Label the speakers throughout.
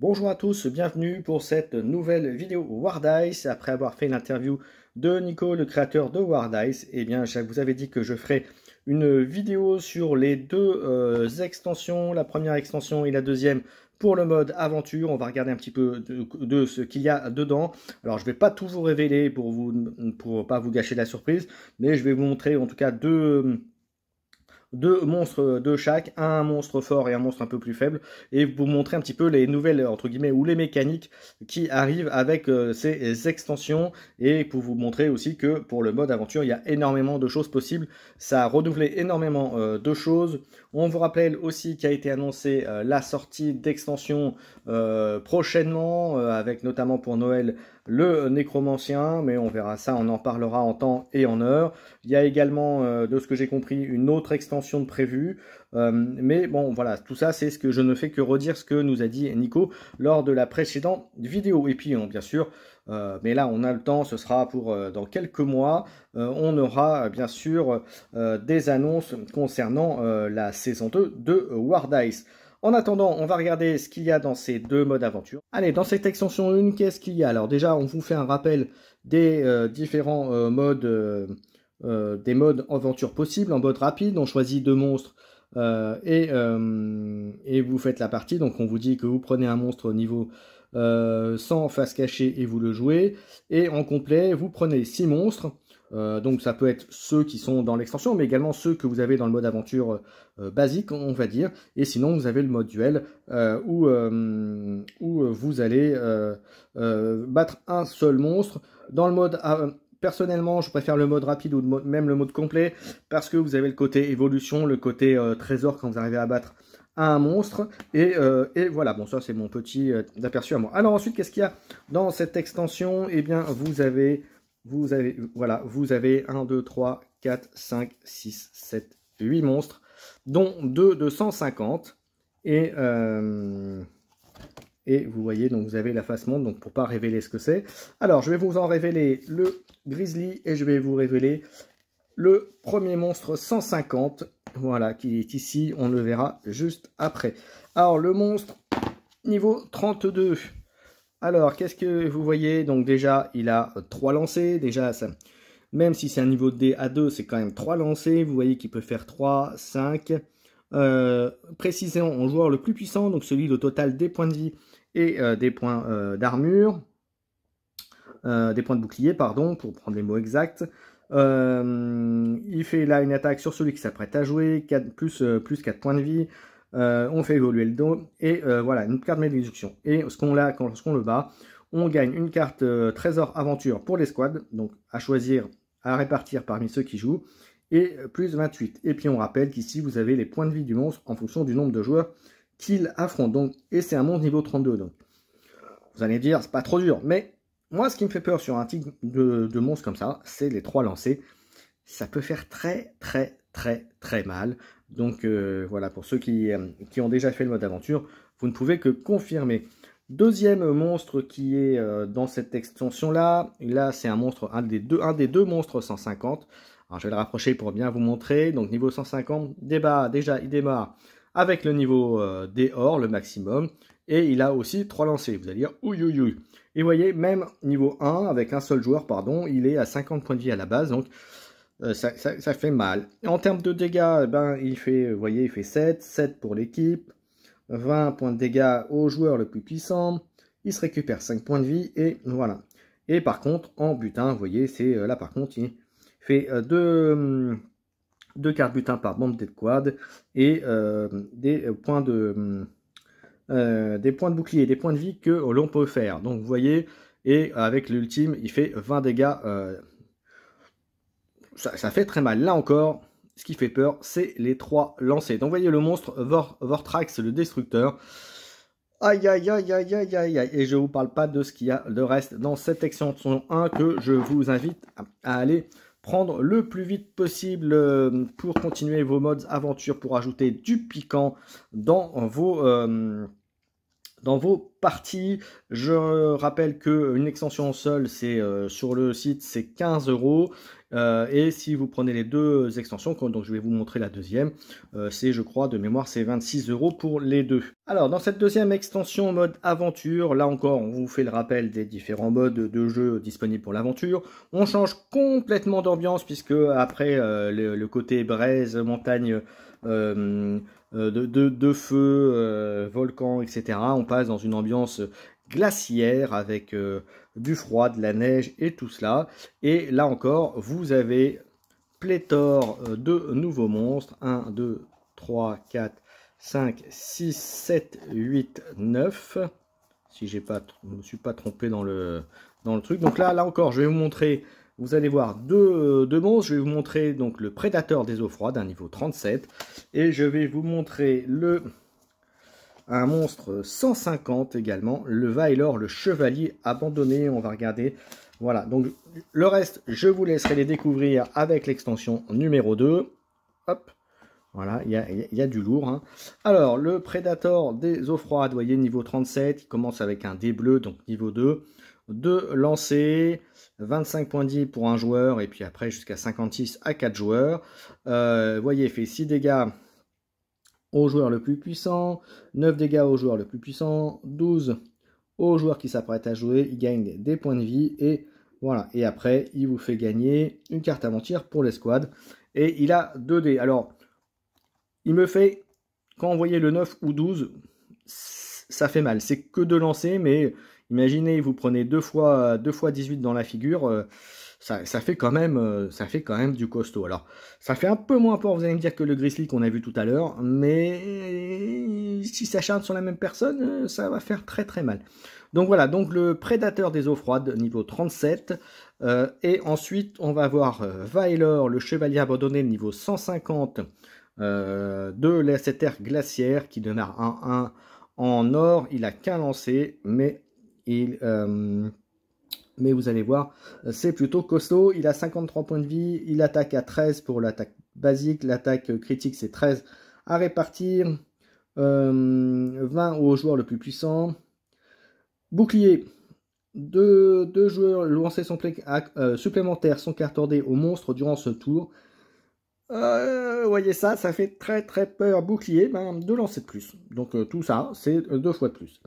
Speaker 1: Bonjour à tous, bienvenue pour cette nouvelle vidéo Wardice. Après avoir fait l'interview de Nico, le créateur de Wardice, eh bien, je vous avais dit que je ferai une vidéo sur les deux extensions, la première extension et la deuxième pour le mode aventure. On va regarder un petit peu de ce qu'il y a dedans. Alors, je ne vais pas tout vous révéler pour pas vous gâcher la surprise, mais je vais vous montrer en tout cas deux monstres de chaque, un monstre fort et un monstre un peu plus faible, et vous montrer un petit peu les nouvelles, entre guillemets, ou les mécaniques qui arrivent avec ces extensions, et pour vous montrer aussi que pour le mode aventure, il y a énormément de choses possibles, ça a renouvelé énormément de choses. On vous rappelle aussi qu'a été annoncé la sortie d'extensions prochainement, avec notamment pour Noël le nécromancien, mais on verra ça, on en parlera en temps et en heure. Il y a également, de ce que j'ai compris, une autre extension de prévue. Mais bon, voilà, tout ça, c'est ce que je ne fais que redire ce que nous a dit Nico lors de la précédente vidéo. Et puis, bien sûr, mais là, on a le temps, ce sera pour dans quelques mois. On aura, bien sûr, des annonces concernant la saison 2 de Wardice. En attendant, on va regarder ce qu'il y a dans ces deux modes aventure. Allez, dans cette extension 1, qu'est-ce qu'il y a? Alors déjà, on vous fait un rappel des différents modes, des modes aventure possibles. En mode rapide, on choisit deux monstres et vous faites la partie. Donc on vous dit que vous prenez un monstre au niveau 100 face cachée et vous le jouez. Et en complet, vous prenez 6 monstres. Donc ça peut être ceux qui sont dans l'extension, mais également ceux que vous avez dans le mode aventure basique, on va dire. Et sinon, vous avez le mode duel où vous allez battre un seul monstre. Dans le mode personnellement, je préfère le mode rapide ou même le mode complet parce que vous avez le côté évolution, le côté trésor quand vous arrivez à battre un monstre. Et voilà, bon, ça c'est mon petit aperçu à moi. Alors ensuite, qu'est-ce qu'il y a dans cette extension? Eh bien, vous avez 1, 2, 3, 4, 5, 6, 7, 8 monstres, dont 2 de 150. Et vous voyez, donc vous avez la face monde, donc pour pas révéler ce que c'est. Alors, je vais vous en révéler le Grizzly et je vais vous révéler le premier monstre 150, voilà, qui est ici, on le verra juste après. Alors, le monstre niveau 32. Alors, qu'est-ce que vous voyez? Donc déjà, il a 3 lancers. Déjà, ça, même si c'est un niveau de D à 2, c'est quand même 3 lancers. Vous voyez qu'il peut faire 3, 5. Précisément en joueur le plus puissant, donc celui au total des points de vie et des points d'armure. Des points de bouclier, pardon, pour prendre les mots exacts. Il fait là une attaque sur celui qui s'apprête à jouer, plus 4 points de vie. On fait évoluer le dos et voilà, une carte de malédiction. Et lorsqu'on le bat, on gagne une carte trésor aventure pour les squads, donc à choisir, à répartir parmi ceux qui jouent, et plus 28. Et puis on rappelle qu'ici vous avez les points de vie du monstre en fonction du nombre de joueurs qu'il affronte. Donc, et c'est un monstre niveau 32. Donc vous allez dire, c'est pas trop dur, mais moi ce qui me fait peur sur un type de monstre comme ça, c'est les 3 lancers. Ça peut faire très mal. Donc voilà, pour ceux qui ont déjà fait le mode aventure, vous ne pouvez que confirmer. Deuxième monstre qui est dans cette extension là c'est un monstre, un des deux monstres 150. Alors je vais le rapprocher pour bien vous montrer. Donc niveau 150, déjà il démarre avec le niveau des or, le maximum. Et il a aussi 3 lancers. Vous allez dire ouïe. Et vous voyez, même niveau 1, avec un seul joueur, pardon, il est à 50 points de vie à la base. Donc ça fait mal. En termes de dégâts, il fait, vous voyez, il fait 7 pour l'équipe, 20 points de dégâts au joueur le plus puissant, il se récupère 5 points de vie, et voilà. Et par contre, en butin, vous voyez, c'est là par contre, il fait 2 cartes butin par bombe de quad, et des points de bouclier, des points de vie que l'on peut faire. Donc vous voyez, et avec l'ultime, il fait 20 dégâts. Ça fait très mal. Là encore, ce qui fait peur, c'est les 3 lancers. Donc, vous voyez le monstre Vortrax, le destructeur. Aïe. Et je ne vous parle pas de ce qu'il y a de reste dans cette extension 1 que je vous invite à aller prendre le plus vite possible pour continuer vos modes aventure, pour ajouter du piquant dans dans vos parties. Je rappelle qu'une extension en sol, c'est sur le site, c'est 15 €. Et si vous prenez les deux extensions, donc je vais vous montrer la deuxième, c'est, je crois, de mémoire, c'est 26 € pour les deux. Alors, dans cette deuxième extension mode aventure, là encore, on vous fait le rappel des différents modes de jeu disponibles pour l'aventure. On change complètement d'ambiance, puisque après le côté braise, montagne, de feu, volcan, etc. On passe dans une ambiance glaciaire avec du froid, de la neige et tout cela. Et là encore, vous avez pléthore de nouveaux monstres. 1, 2, 3, 4, 5, 6, 7, 8, 9. Si je ne me suis pas trompé dans le truc. Donc là encore, je vais vous montrer. Vous allez voir deux monstres. Je vais vous montrer donc le prédateur des eaux froides, un niveau 37. Et je vais vous montrer un monstre 150 également, le Vailor, le chevalier abandonné. On va regarder. Voilà, donc le reste, je vous laisserai les découvrir avec l'extension numéro 2. Hop, voilà, il y a du lourd. Hein. Alors, le Predator des eaux froides, vous voyez, niveau 37, il commence avec un dé bleu, donc niveau 2. 2 lancers, 25 points de vie pour un joueur, et puis après jusqu'à 56 à 4 joueurs. Vous voyez, il fait 6 dégâts au joueur le plus puissant, 9 dégâts au joueur le plus puissant, 12 au joueur qui s'apprête à jouer, il gagne des points de vie, et voilà. Et après, il vous fait gagner une carte aventure pour l'escouade, et il a 2 dés. Alors, il me fait, quand on voyait le 9 ou 12, ça fait mal. C'est que 2 lancers, mais imaginez, vous prenez 2 fois 18 dans la figure, ça fait quand même du costaud. Alors, ça fait un peu moins peur, vous allez me dire, que le Grizzly qu'on a vu tout à l'heure, mais si ça s'acharne sur la même personne, ça va faire très très mal. Donc voilà, donc le prédateur des eaux froides, niveau 37. Et ensuite, on va voir Vailor, le chevalier abandonné, niveau 150 de cette ère glaciaire qui démarre 1-1 en or. Il a qu'un lancé, mais vous allez voir, c'est plutôt costaud. Il a 53 points de vie, il attaque à 13 pour l'attaque basique, l'attaque critique c'est 13 à répartir, 20 au joueur le plus puissant. Bouclier, deux joueurs lancer son supplémentaire sont accordés au monstre durant ce tour. Vous voyez ça fait très très peur. Bouclier, 2 lancers de plus. Donc tout ça, c'est 2 fois de plus.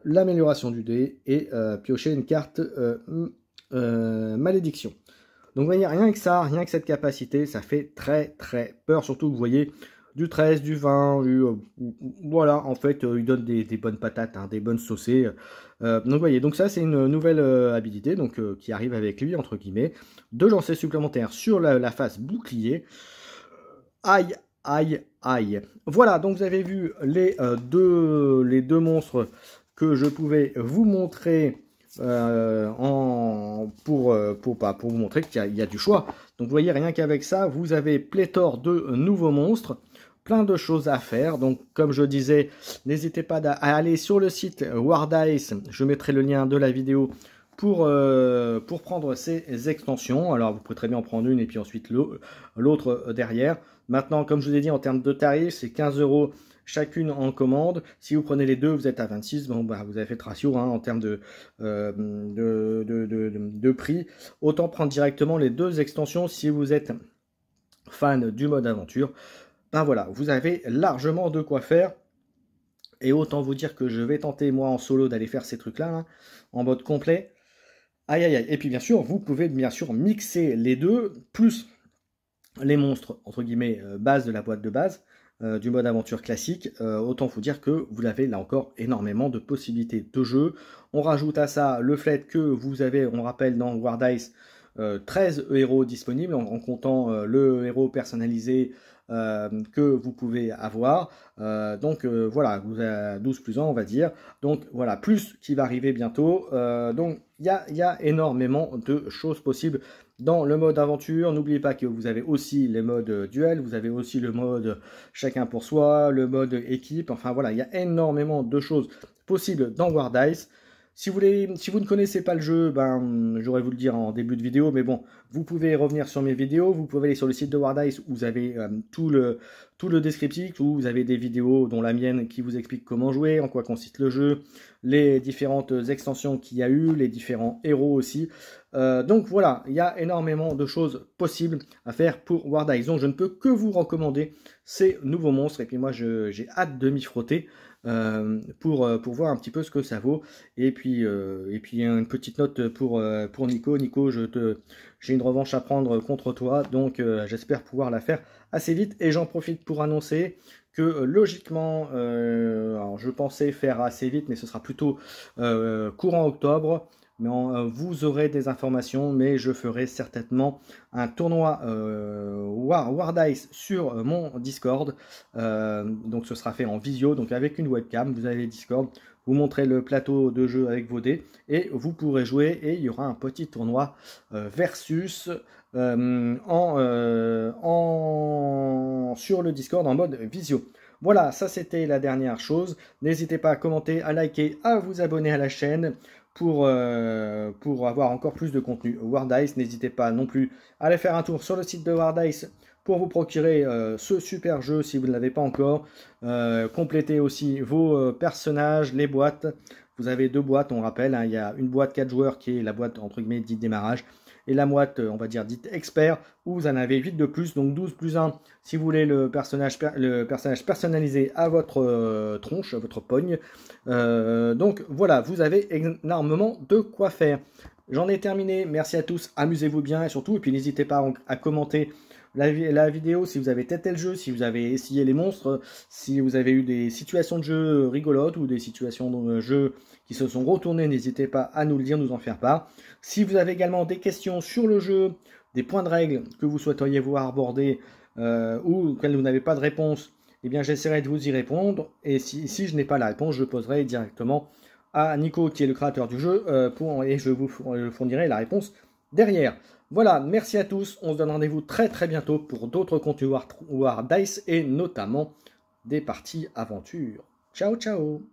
Speaker 1: L'amélioration du dé et piocher une carte malédiction. Donc vous voyez, rien que ça, rien que cette capacité, ça fait très très peur. Surtout vous voyez du 13, du 20, voilà, en fait, il donne des bonnes patates, hein, des bonnes saucées. Donc vous voyez, donc ça c'est une nouvelle habilité donc, qui arrive avec lui, entre guillemets. 2 lancers supplémentaires sur la face bouclier. Aïe, aïe, aïe. Voilà, donc vous avez vu les deux monstres que je pouvais vous montrer pour vous montrer qu'il y a du choix. Donc vous voyez, rien qu'avec ça, vous avez pléthore de nouveaux monstres, plein de choses à faire. Donc comme je disais, n'hésitez pas à aller sur le site Wardice, je mettrai le lien de la vidéo pour prendre ces extensions. Alors vous pouvez très bien en prendre une et puis ensuite l'autre derrière. Maintenant, comme je vous ai dit, en termes de tarifs, c'est 15 € chacune en commande. Si vous prenez les deux, vous êtes à 26. Bon, bah, vous avez fait le ratio hein, en termes de prix. Autant prendre directement les deux extensions si vous êtes fan du mode aventure. Ben voilà, vous avez largement de quoi faire. Et autant vous dire que je vais tenter, moi, en solo, d'aller faire ces trucs-là, hein, en mode complet. Aïe, aïe, aïe. Et puis, bien sûr, vous pouvez, bien sûr, mixer les deux, plus les monstres, entre guillemets, base de la boîte de base, du mode aventure classique. Autant vous dire que vous avez, là encore, énormément de possibilités de jeu. On rajoute à ça le fait que vous avez, on rappelle, dans Wardice, 13 héros disponibles, en comptant le héros personnalisé que vous pouvez avoir. Donc voilà, vous avez 12 plus 1 on va dire. Donc voilà, plus qui va arriver bientôt. Donc il y a énormément de choses possibles dans le mode aventure. N'oubliez pas que vous avez aussi les modes duel, vous avez aussi le mode chacun pour soi, le mode équipe. Enfin voilà, il y a énormément de choses possibles dans Wardice. Si vous ne connaissez pas le jeu, ben, j'aurais vous le dire en début de vidéo, mais bon, vous pouvez revenir sur mes vidéos, vous pouvez aller sur le site de Wardice où vous avez tout le descriptif, où vous avez des vidéos, dont la mienne, qui vous explique comment jouer, en quoi consiste le jeu, les différentes extensions qu'il y a eu, les différents héros aussi. Donc voilà, il y a énormément de choses possibles à faire pour Wardice. Donc je ne peux que vous recommander ces nouveaux monstres, et puis moi j'ai hâte de m'y frotter. Pour voir un petit peu ce que ça vaut. Et puis une petite note pour Nico. Nico, j'ai une revanche à prendre contre toi, donc j'espère pouvoir la faire assez vite. Et j'en profite pour annoncer que logiquement, alors je pensais faire assez vite, mais ce sera plutôt courant octobre. Mais vous aurez des informations, mais je ferai certainement un tournoi Wardice sur mon Discord. Donc ce sera fait en visio, donc avec une webcam. Vous avez Discord, vous montrez le plateau de jeu avec vos dés et vous pourrez jouer. Et il y aura un petit tournoi versus sur le Discord en mode visio. Voilà, ça c'était la dernière chose. N'hésitez pas à commenter, à liker, à vous abonner à la chaîne pour avoir encore plus de contenu Wardice. N'hésitez pas non plus à aller faire un tour sur le site de Wardice pour vous procurer ce super jeu si vous ne l'avez pas encore. Complétez aussi vos personnages, les boîtes. Vous avez 2 boîtes, on rappelle, hein. Il y a une boîte 4 joueurs qui est la boîte entre guillemets dite démarrage, et la boîte, on va dire, dite expert, où vous en avez 8 de plus, donc 12 plus 1, si vous voulez le personnage personnalisé à votre tronche, à votre pogne. Donc voilà, vous avez énormément de quoi faire. J'en ai terminé, merci à tous, amusez-vous bien, et surtout, et puis n'hésitez pas à commenter la vidéo si vous avez testé le jeu, si vous avez essayé les monstres, si vous avez eu des situations de jeu rigolotes ou des situations de jeu qui se sont retournées, n'hésitez pas à nous le dire, nous en faire part. Si vous avez également des questions sur le jeu, des points de règle que vous souhaiteriez voir aborder ou auxquels vous n'avez pas de réponse, eh bien j'essaierai de vous y répondre. Et si je n'ai pas la réponse, je poserai directement à Nico, qui est le créateur du jeu, et je vous fournirai la réponse derrière. Voilà, merci à tous, on se donne rendez-vous très très bientôt pour d'autres contenus Wardice et notamment des parties aventure. Ciao ciao.